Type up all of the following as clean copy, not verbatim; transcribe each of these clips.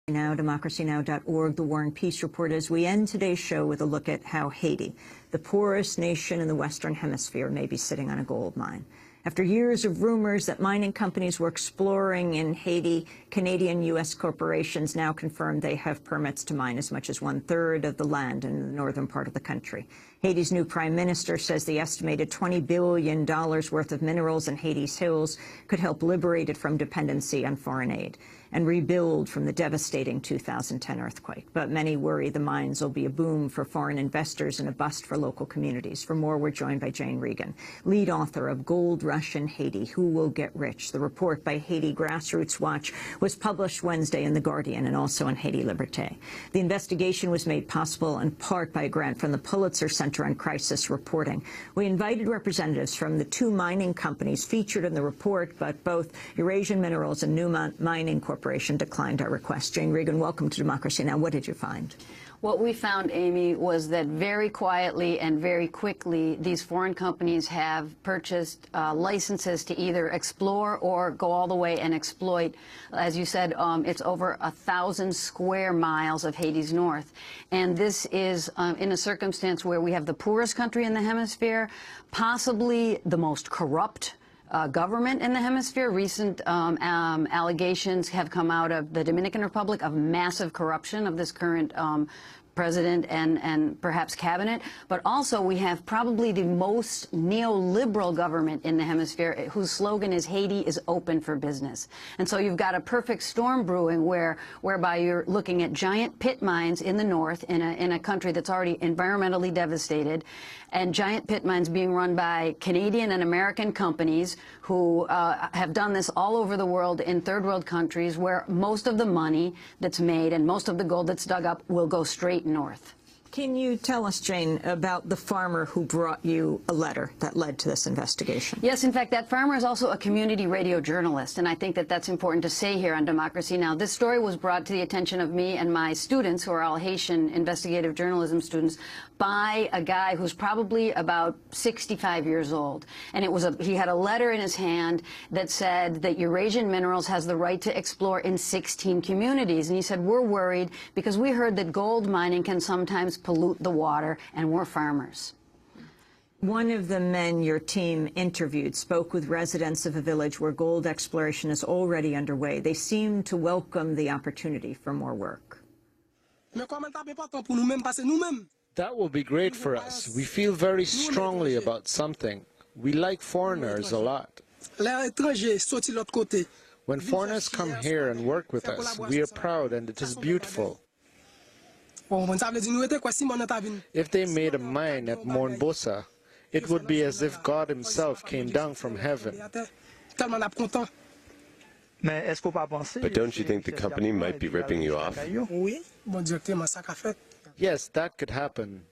Now, democracynow.org, the War and Peace Report, as we end today's show with a look at how Haiti, the poorest nation in the Western Hemisphere, may be sitting on a gold mine. After years of rumors that mining companies were exploring in Haiti, Canadian U.S. corporations now confirm they have permits to mine as much as 1/3 of the land in the northern part of the country. Haiti's new prime minister says the estimated $20 billion worth of minerals in Haiti's hills could help liberate it from dependency on foreign aid and rebuild from the devastating 2010 earthquake. But many worry the mines will be a boom for foreign investors and a bust for local communities. For more, we're joined by Jane Regan, lead author of Gold Rush in Haiti, Who Will Get Rich? The report by Haiti Grassroots Watch was published Wednesday in The Guardian and also in Haiti Liberté. The investigation was made possible in part by a grant from the Pulitzer Center on Crisis Reporting. We invited representatives from the two mining companies featured in the report, but both Eurasian Minerals and Newmont Mining Corporation declined our request. Jane Regan, welcome to Democracy Now! What did you find? What we found, Amy, was that very quietly and very quickly, these foreign companies have purchased licenses to either explore or go all the way and exploit. As you said, it's over 1,000 square miles of Haiti's north. And this is in a circumstance where we have the poorest country in the hemisphere, possibly the most corrupt government in the hemisphere. Recent allegations have come out of the Dominican Republic of massive corruption of this current president and perhaps cabinet, but also we have probably the most neoliberal government in the hemisphere whose slogan is Haiti is open for business. And so you've got a perfect storm brewing whereby you're looking at giant pit mines in the north in a country that's already environmentally devastated, and giant pit mines being run by Canadian and American companies who have done this all over the world in third world countries where most of the money that's made and most of the gold that's dug up will go straight north. Can you tell us, Jane, about the farmer who brought you a letter that led to this investigation? Yes, in fact, that farmer is also a community radio journalist, and I think that that's important to say here on Democracy Now! This story was brought to the attention of me and my students, who are all Haitian investigative journalism students, by a guy who's probably about 65 years old. And it was he had a letter in his hand that said that Eurasian Minerals has the right to explore in 16 communities. And he said, we're worried because we heard that gold mining can sometimes pollute the water, and we're farmers. One of the men your team interviewed spoke with residents of a village where gold exploration is already underway. They seem to welcome the opportunity for more work. That will be great for us. We feel very strongly about something. We like foreigners a lot. When foreigners come here and work with us, we are proud, and it is beautiful. If they made a mine at Montbosa, it would be as if God himself came down from heaven. But don't you think the company might be ripping you off? Yes, that could happen.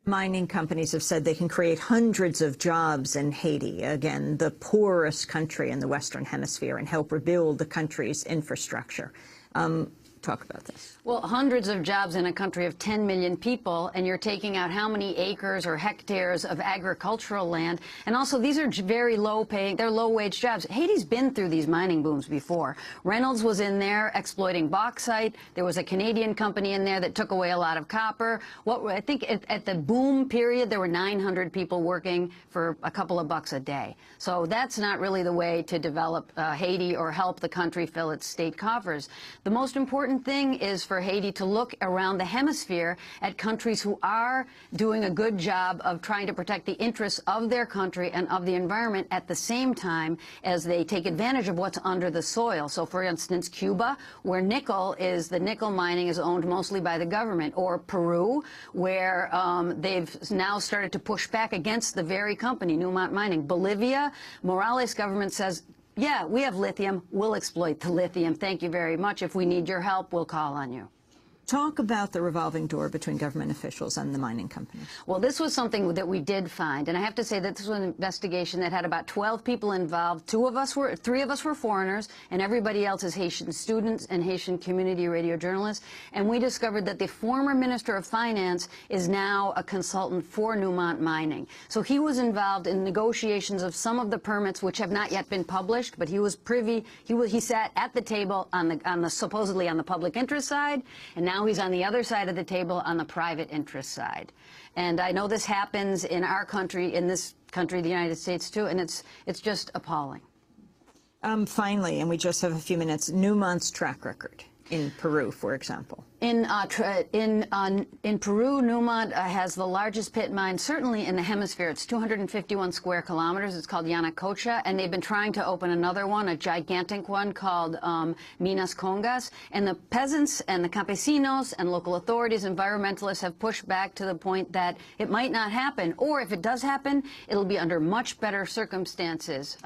Mining companies have said they can create hundreds of jobs in Haiti, again, the poorest country in the Western Hemisphere, and help rebuild the country's infrastructure. Talk about this. Well, hundreds of jobs in a country of 10 million people, and you're taking out how many acres or hectares of agricultural land. And also, these are very low-paying, they're low-wage jobs. Haiti's been through these mining booms before. Reynolds was in there exploiting bauxite. There was a Canadian company in there that took away a lot of copper. I think at the boom period, there were 900 people working for a couple of bucks a day. So that's not really the way to develop Haiti or help the country fill its state coffers. The most important thing is for Haiti to look around the hemisphere at countries who are doing a good job of trying to protect the interests of their country and of the environment at the same time as they take advantage of what's under the soil. So, for instance, Cuba, where the nickel mining is owned mostly by the government, or Peru, where they've now started to push back against the very company, Newmont Mining. Bolivia, Morales' government says, yeah, we have lithium. We'll exploit the lithium. Thank you very much. If we need your help, we'll call on you. Talk about the revolving door between government officials and the mining companies. Well, this was something that we did find, and I have to say that this was an investigation that had about 12 people involved. 3 of us were foreigners, and everybody else is Haitian students and Haitian community radio journalists. And we discovered that the former Minister of Finance is now a consultant for Newmont Mining. So he was involved in negotiations of some of the permits, which have not yet been published, but he was privy. He sat at the table supposedly on the public interest side, and now he's on the other side of the table on the private interest side. And I know this happens in our country, in this country, the United States, too, and it's just appalling. Finally, and we just have a few minutes, Newmont's track record in Peru, for example. In Peru, Newmont has the largest pit mine, certainly in the hemisphere. It's 251 square kilometers. It's called Yanacocha, and they've been trying to open another one, a gigantic one called Minas Congas. And the peasants and the campesinos and local authorities, environmentalists have pushed back to the point that it might not happen, or if it does happen, it'll be under much better circumstances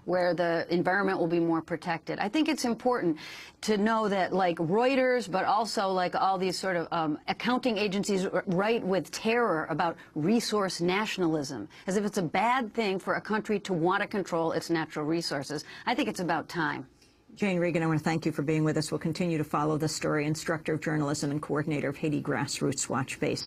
where the environment will be more protected. I think it's important to know that, like Reuters, but also like all these sort of accounting agencies write with terror about resource nationalism, as if it's a bad thing for a country to want to control its natural resources. I think it's about time. Jane Regan, I want to thank you for being with us. We'll continue to follow this story. Instructor of journalism and coordinator of Haiti Grassroots Watch Base.